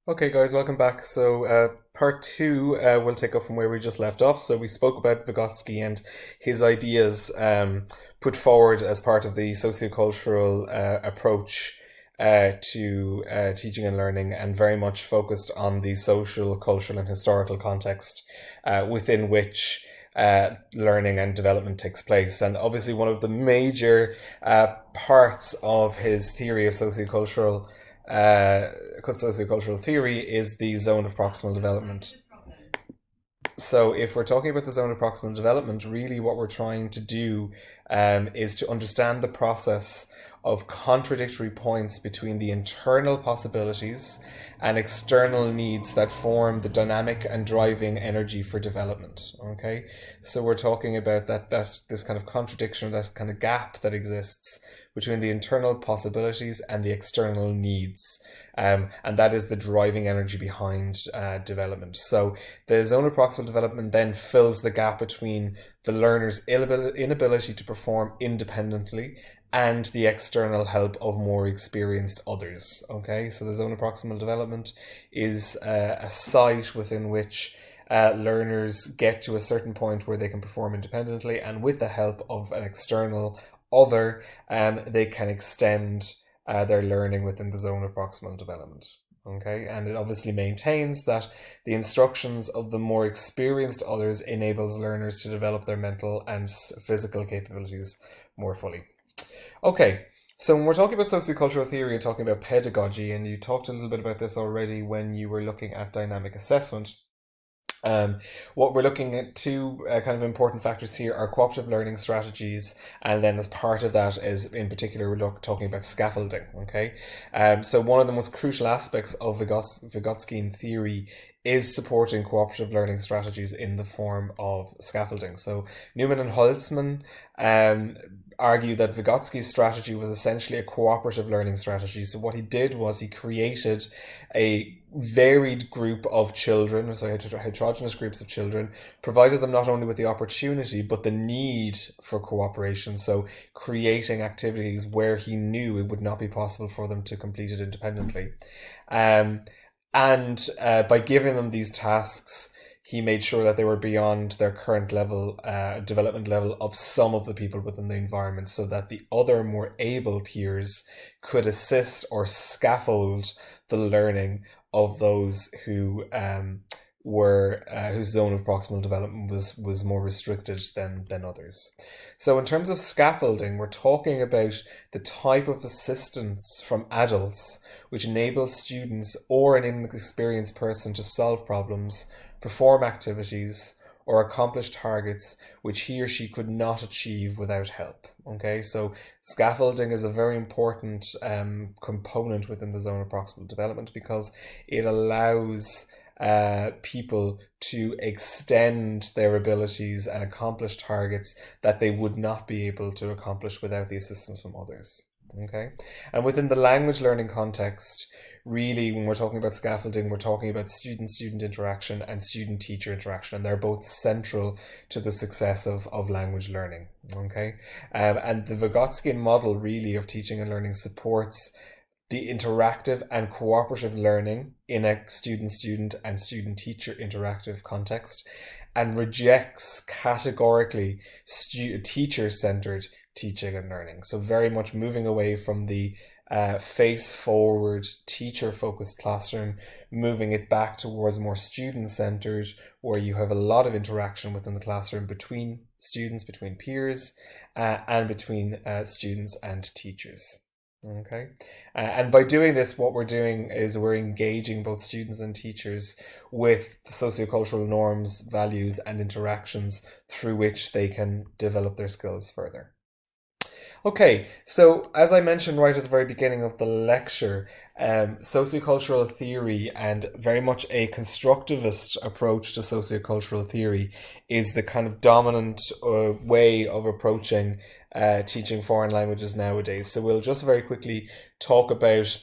Okay, guys, welcome back. So, part two will take up from where we just left off. So, we spoke about Vygotsky and his ideas put forward as part of the sociocultural approach to teaching and learning, and very much focused on the social, cultural, and historical context within which learning and development takes place. And obviously, one of the major parts of his theory of sociocultural theory is the zone of proximal development. So, if we're talking about the zone of proximal development, really what we're trying to do is to understand the process of contradictory points between the internal possibilities and external needs that form the dynamic and driving energy for development. Okay, so we're talking about that this kind of contradiction, that kind of gap that exists between the internal possibilities and the external needs. And that is the driving energy behind development. So the zone of proximal development then fills the gap between the learner's inability to perform independently and the external help of more experienced others. Okay, so the zone of proximal development is a site within which learners get to a certain point where they can perform independently, and with the help of an external other, they can extend their learning within the zone of proximal development. Okay, and it obviously maintains that the instructions of the more experienced others enables learners to develop their mental and physical capabilities more fully. Okay, so when we're talking about sociocultural theory and talking about pedagogy, and you talked a little bit about this already when you were looking at dynamic assessment, um, what we're looking at two kind of important factors here are cooperative learning strategies, and then as part of that is in particular we're talking about scaffolding. Okay, so one of the most crucial aspects of Vygotskian theory is supporting cooperative learning strategies in the form of scaffolding. So Newman and Holtzman argue that Vygotsky's strategy was essentially a cooperative learning strategy. So what he did was he created a varied group of children, so heterogeneous groups of children, provided them not only with the opportunity but the need for cooperation. So creating activities where he knew it would not be possible for them to complete it independently. And by giving them these tasks, he made sure that they were beyond their current level, development level of some of the people within the environment, so that the other more able peers could assist or scaffold the learning of those who were whose zone of proximal development was more restricted than others. So in terms of scaffolding, we're talking about the type of assistance from adults which enables students or an inexperienced person to solve problems, perform activities, or accomplish targets which he or she could not achieve without help. Okay, so scaffolding is a very important component within the zone of proximal development because it allows people to extend their abilities and accomplish targets that they would not be able to accomplish without the assistance from others. Okay, and within the language learning context, really, when we're talking about scaffolding, we're talking about student-student interaction and student-teacher interaction, and they're both central to the success of language learning. Okay, and the Vygotskian model really of teaching and learning supports the interactive and cooperative learning in a student-student and student-teacher interactive context, and rejects categorically teacher-centered teaching and learning. So very much moving away from the face-forward, teacher-focused classroom, moving it back towards more student-centered, where you have a lot of interaction within the classroom between students, between peers, and between students and teachers. Okay, and by doing this, what we're doing is we're engaging both students and teachers with the sociocultural norms, values, and interactions through which they can develop their skills further. Okay, so as I mentioned right at the very beginning of the lecture, sociocultural theory and very much a constructivist approach to sociocultural theory is the kind of dominant way of approaching teaching foreign languages nowadays. So we'll just very quickly talk about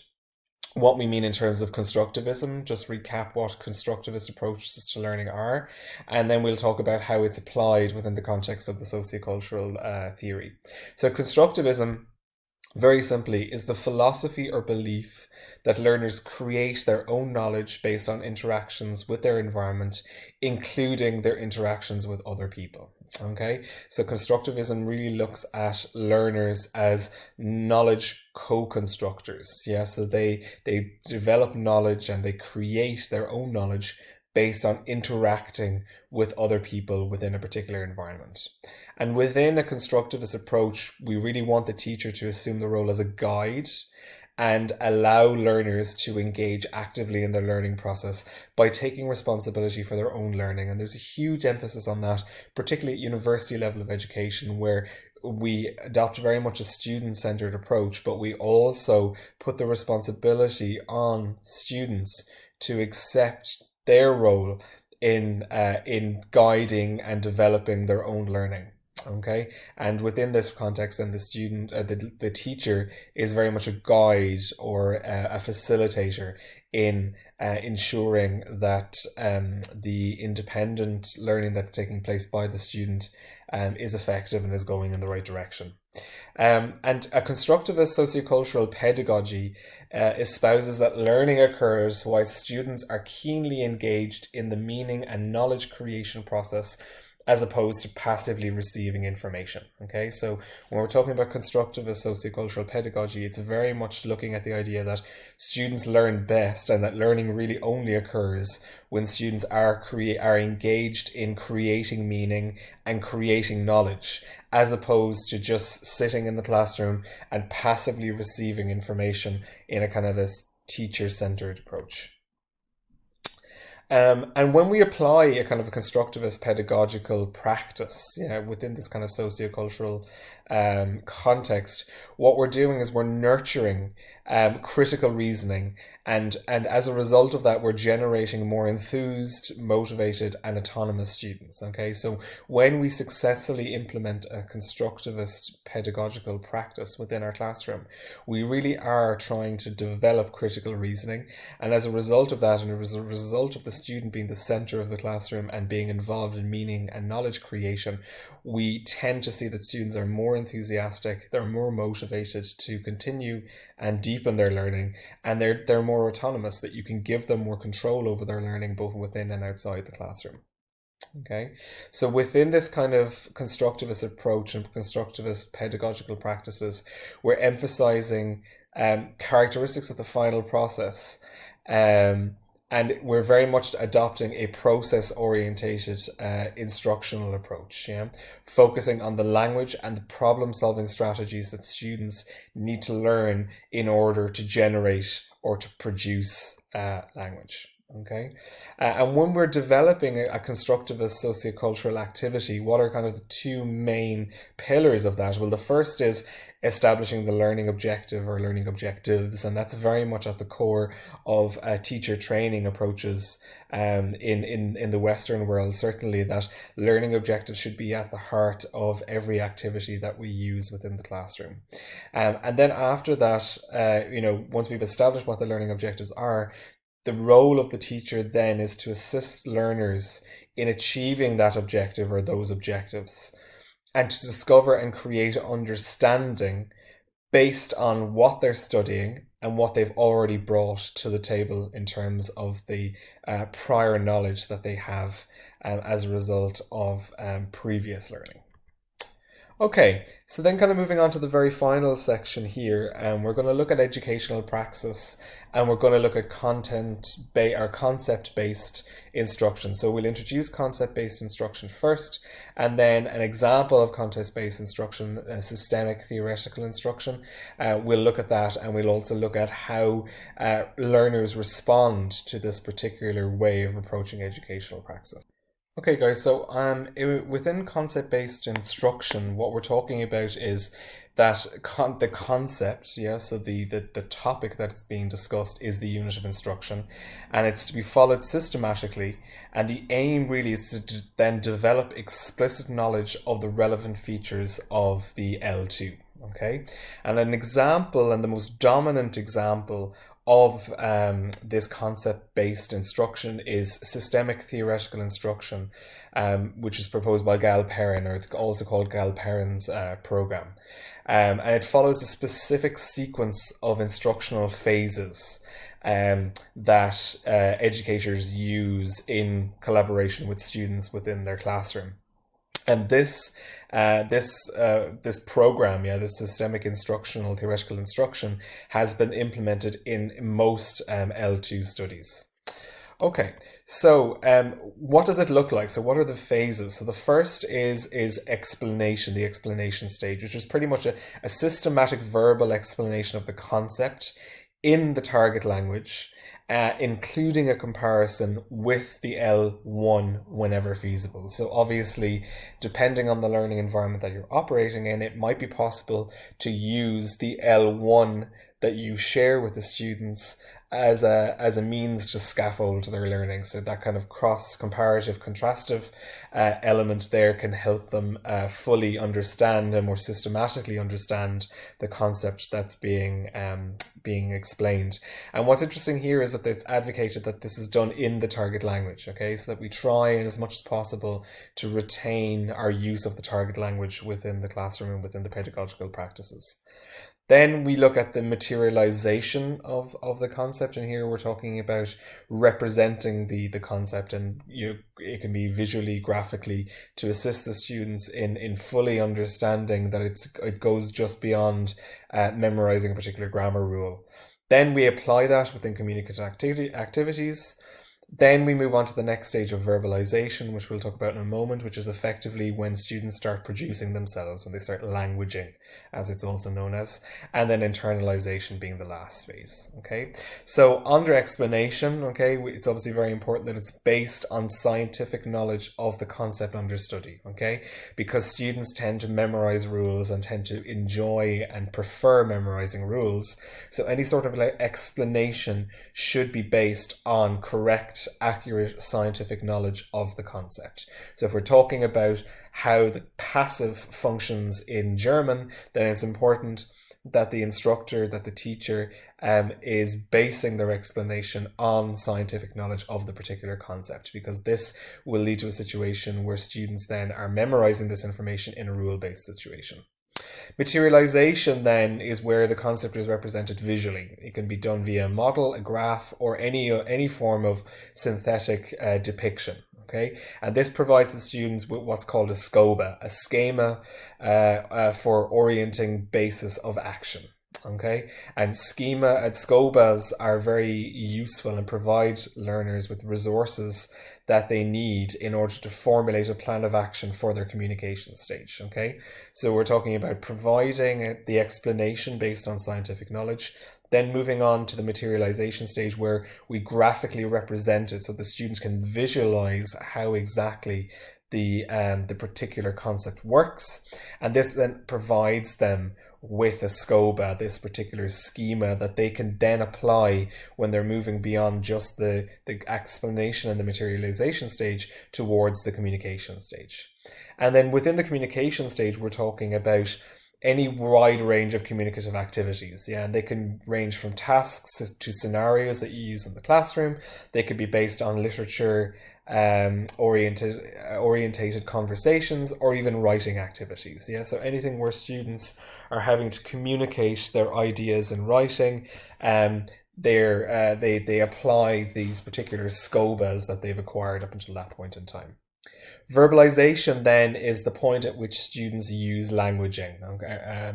what we mean in terms of constructivism, just recap what constructivist approaches to learning are, and then we'll talk about how it's applied within the context of the sociocultural theory. So constructivism very simply, is the philosophy or belief that learners create their own knowledge based on interactions with their environment, including their interactions with other people. Okay, so constructivism really looks at learners as knowledge co-constructors. Yeah, so they develop knowledge and they create their own knowledge based on interacting with other people within a particular environment. And within a constructivist approach, we really want the teacher to assume the role as a guide and allow learners to engage actively in their learning process by taking responsibility for their own learning. And there's a huge emphasis on that, particularly at university level of education, where we adopt very much a student-centered approach, but we also put the responsibility on students to accept their role in guiding and developing their own learning. Okay, and within this context, then the teacher is very much a guide or a facilitator in ensuring that the independent learning that's taking place by the student is effective and is going in the right direction. And a constructivist sociocultural pedagogy espouses that learning occurs while students are keenly engaged in the meaning and knowledge creation process, as opposed to passively receiving information. Okay, so when we're talking about constructivist sociocultural pedagogy, it's very much looking at the idea that students learn best and that learning really only occurs when students are engaged in creating meaning and creating knowledge, as opposed to just sitting in the classroom and passively receiving information in a kind of a teacher-centered approach. And when we apply a kind of a constructivist pedagogical practice, within this kind of sociocultural context, what we're doing is we're nurturing critical reasoning, and as a result of that, we're generating more enthused, motivated, and autonomous students. Okay, so when we successfully implement a constructivist pedagogical practice within our classroom, we really are trying to develop critical reasoning, and as a result of that, and as a result of the student being the center of the classroom and being involved in meaning and knowledge creation, we tend to see that students are more enthusiastic, they're more motivated to continue and deepen their learning, and they're more autonomous, that you can give them more control over their learning both within and outside the classroom. Okay, so within this kind of constructivist approach and constructivist pedagogical practices, we're emphasizing characteristics of the final process, and we're very much adopting a process-orientated instructional approach, focusing on the language and the problem-solving strategies that students need to learn in order to generate or to produce language. Okay, and when we're developing a constructivist sociocultural activity, what are kind of the two main pillars of that? Well, the first is establishing the learning objective or learning objectives, and that's very much at the core of teacher training approaches in the Western world. Certainly, that learning objectives should be at the heart of every activity that we use within the classroom. And then after that, once we've established what the learning objectives are, the role of the teacher then is to assist learners in achieving that objective or those objectives, and to discover and create understanding based on what they're studying and what they've already brought to the table in terms of the prior knowledge that they have as a result of previous learning. Okay, so then kind of moving on to the very final section here, we're going to look at educational praxis, and we're going to look at concept-based instruction. So we'll introduce concept-based instruction first, and then an example of context-based instruction, systemic theoretical instruction. We'll look at that, and we'll also look at how learners respond to this particular way of approaching educational praxis. Okay guys, so within concept-based instruction, what we're talking about is that the concept, so the topic that's being discussed is the unit of instruction, and it's to be followed systematically, and the aim really is to then develop explicit knowledge of the relevant features of the L2. Okay, and an example, and the most dominant example of this concept-based instruction is systemic theoretical instruction, which is proposed by Gal Perrin, or also called Gal Perrin's program. And it follows a specific sequence of instructional phases that educators use in collaboration with students within their classroom. And this program, this systemic instructional theoretical instruction, has been implemented in most L2 studies. Okay, so what does it look like? So what are the phases? So the first is explanation, the explanation stage, which is pretty much a systematic verbal explanation of the concept in the target language, including a comparison with the L1 whenever feasible. So obviously, depending on the learning environment that you're operating in, it might be possible to use the L1 that you share with the students as a means to scaffold their learning. So that kind of cross-comparative, contrastive element there can help them fully understand and more systematically understand the concept that's being explained. And what's interesting here is that it's advocated that this is done in the target language, okay? So that we try as much as possible to retain our use of the target language within the classroom and within the pedagogical practices. Then we look at the materialization of the concept, and here we're talking about representing the concept, and it can be visually, graphically, to assist the students in fully understanding that it goes just beyond memorizing a particular grammar rule. Then we apply that within communicative activities. Then we move on to the next stage of verbalization, which we'll talk about in a moment, which is effectively when students start producing themselves, when they start languaging, as it's also known as, and then internalization being the last phase, okay? So under explanation, okay, it's obviously very important that it's based on scientific knowledge of the concept under study, okay? Because students tend to memorize rules and tend to enjoy and prefer memorizing rules. So any sort of explanation should be based on correct, accurate scientific knowledge of the concept. So if we're talking about how the passive functions in German, then it's important that the instructor, that the teacher is basing their explanation on scientific knowledge of the particular concept, because this will lead to a situation where students then are memorizing this information in a rule-based situation. Materialization then is where the concept is represented visually. It can be done via a model, a graph, or any form of synthetic depiction. Okay, and this provides the students with what's called a SCOBA, a schema for orienting basis of action. Okay, and SCOBAs are very useful and provide learners with resources that they need in order to formulate a plan of action for their communication stage. Okay, so we're talking about providing the explanation based on scientific knowledge, then moving on to the materialization stage where we graphically represent it so the students can visualize how exactly the particular concept works, and this then provides them with a SCOBA, this particular schema that they can then apply when they're moving beyond just the explanation and the materialization stage towards the communication stage. And then within the communication stage, we're talking about any wide range of communicative activities, and they can range from tasks to scenarios that you use in the classroom. They could be based on literature orientated conversations, or even writing activities. So anything where students are having to communicate their ideas in writing, they apply these particular SCOBAs that they've acquired up until that point in time. Verbalization then is the point at which students use languaging,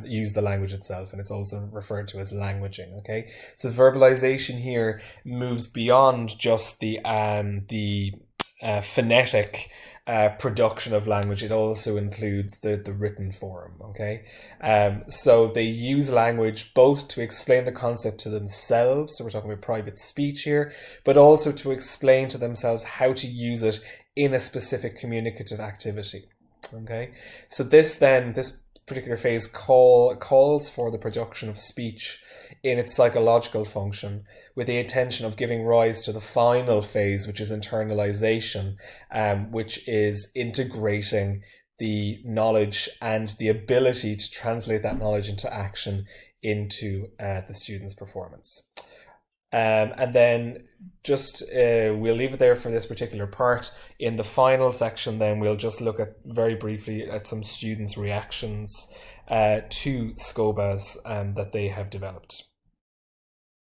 use the language itself, and it's also referred to as languaging. Okay, so verbalization here moves beyond just the phonetic production of language. It also includes the written form. Okay, so they use language both to explain the concept to themselves, so we're talking about private speech here, but also to explain to themselves how to use it in a specific communicative activity. Okay, so this particular phase calls for the production of speech in its psychological function, with the intention of giving rise to the final phase, which is internalization, which is integrating the knowledge and the ability to translate that knowledge into action into the student's performance. And then just we'll leave it there for this particular part. In the final section, then we'll just look at very briefly at some students' reactions to SCOBAs that they have developed.